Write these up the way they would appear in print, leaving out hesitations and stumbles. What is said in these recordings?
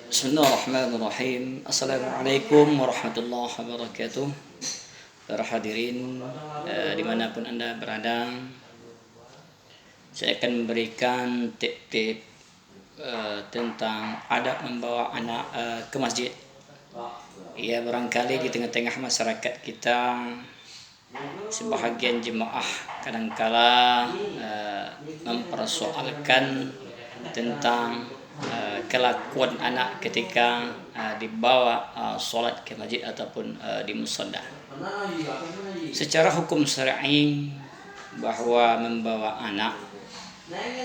Bismillahirrahmanirrahim. Assalamualaikum warahmatullahi wabarakatuh. Para hadirin dimanapun Anda berada, saya akan memberikan tip-tip tentang adab membawa anak ke masjid. Ya, barangkali di tengah-tengah masyarakat kita sebahagian jemaah kadangkala mempersoalkan tentang kelakuan anak ketika dibawa sholat ke masjid ataupun di musholla. Secara hukum syar'i bahwa membawa anak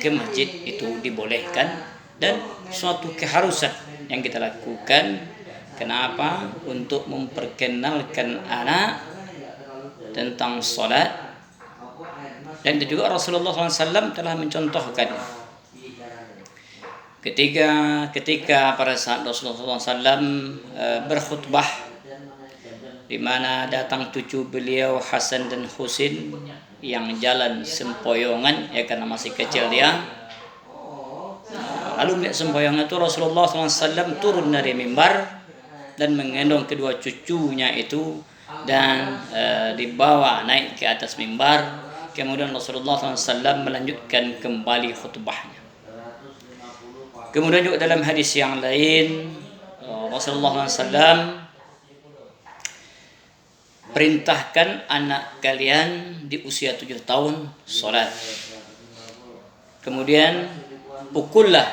ke masjid itu dibolehkan dan suatu keharusan yang kita lakukan. Kenapa? Untuk memperkenalkan anak tentang sholat, dan juga Rasulullah SAW telah mencontohkan ketika pada saat Rasulullah SAW berkhutbah, di mana datang cucu beliau Hasan dan Husin yang jalan sempoyongan, ya karena masih kecil dia. Lalu melihat sempoyongan itu Rasulullah SAW turun dari mimbar dan menggendong kedua cucunya itu dan dibawa naik ke atas mimbar. Kemudian Rasulullah SAW melanjutkan kembali khutbahnya. Kemudian juga dalam hadis yang lain Rasulullah SAW perintahkan anak kalian di usia 7 tahun sholat. Kemudian pukullah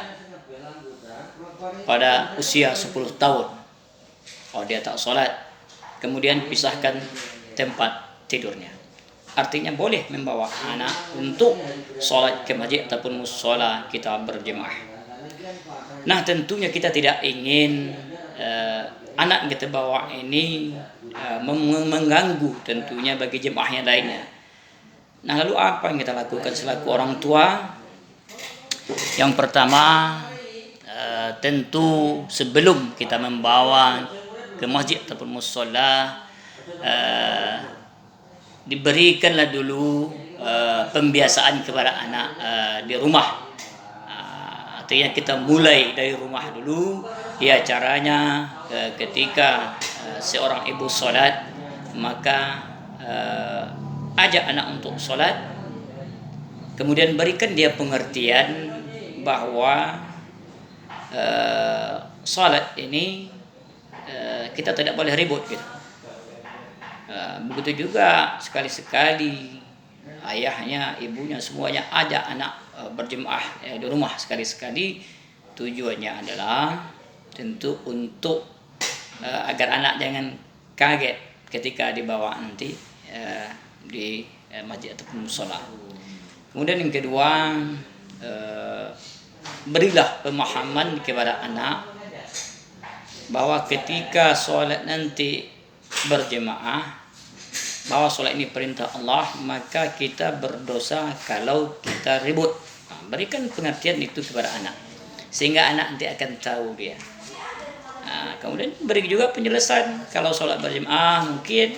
pada usia 10 tahun kalau dia tak sholat. Kemudian pisahkan tempat tidurnya. Artinya boleh membawa anak untuk sholat ke masjid ataupun mushola kita berjemaah. Nah, tentunya kita tidak ingin anak kita bawa ini mengganggu tentunya bagi jemaah yang lainnya. Nah, lalu apa yang kita lakukan selaku orang tua? Yang pertama, tentu sebelum kita membawa ke masjid ataupun mushola, diberikanlah dulu pembiasaan kepada anak di rumah. Artinya kita mulai dari rumah dulu. Ya, caranya ketika seorang ibu sholat, maka ajak anak untuk sholat. Kemudian berikan dia pengertian bahwa sholat ini kita tidak boleh ribut gitu. Begitu juga sekali-sekali ayahnya, ibunya, semuanya ajak anak berjemaah di rumah sekali-sekali. Tujuannya adalah tentu untuk agar anak jangan kaget ketika dibawa nanti di masjid ataupun mushola. Kemudian yang kedua, berilah pemahaman kepada anak bahwa ketika sholat nanti berjemaah, bahwa sholat ini perintah Allah, maka kita berdosa kalau kita ribut. Berikan pengertian itu kepada anak sehingga anak nanti akan tahu dia. Kemudian beri juga penjelasan kalau sholat berjemaah mungkin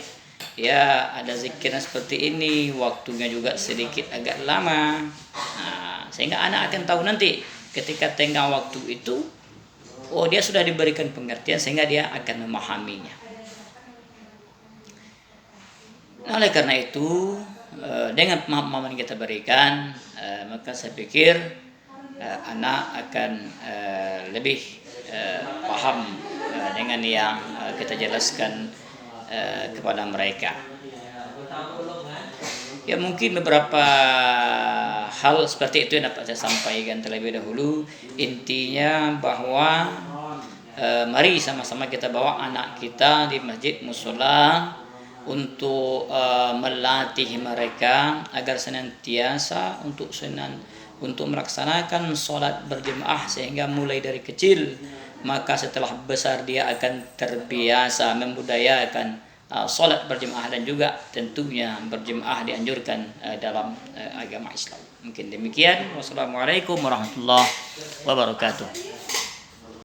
ya ada zikirnya seperti ini, waktunya juga sedikit agak lama, sehingga anak akan tahu nanti ketika tengah waktu itu, oh dia sudah diberikan pengertian sehingga dia akan memahaminya. Nah, oleh karena itu dengan pemahaman yang kita berikan, maka saya pikir anak akan lebih paham dengan yang kita jelaskan kepada mereka. Ya, mungkin beberapa hal seperti itu yang dapat saya sampaikan terlebih dahulu. Intinya bahwa mari sama-sama kita bawa anak kita di masjid mushola untuk melatih mereka agar senantiasa untuk melaksanakan sholat berjemaah, sehingga mulai dari kecil maka setelah besar dia akan terbiasa membudayakan sholat berjemaah, dan juga tentunya berjemaah dianjurkan dalam agama Islam. Mungkin demikian. Wassalamualaikum warahmatullahi wabarakatuh.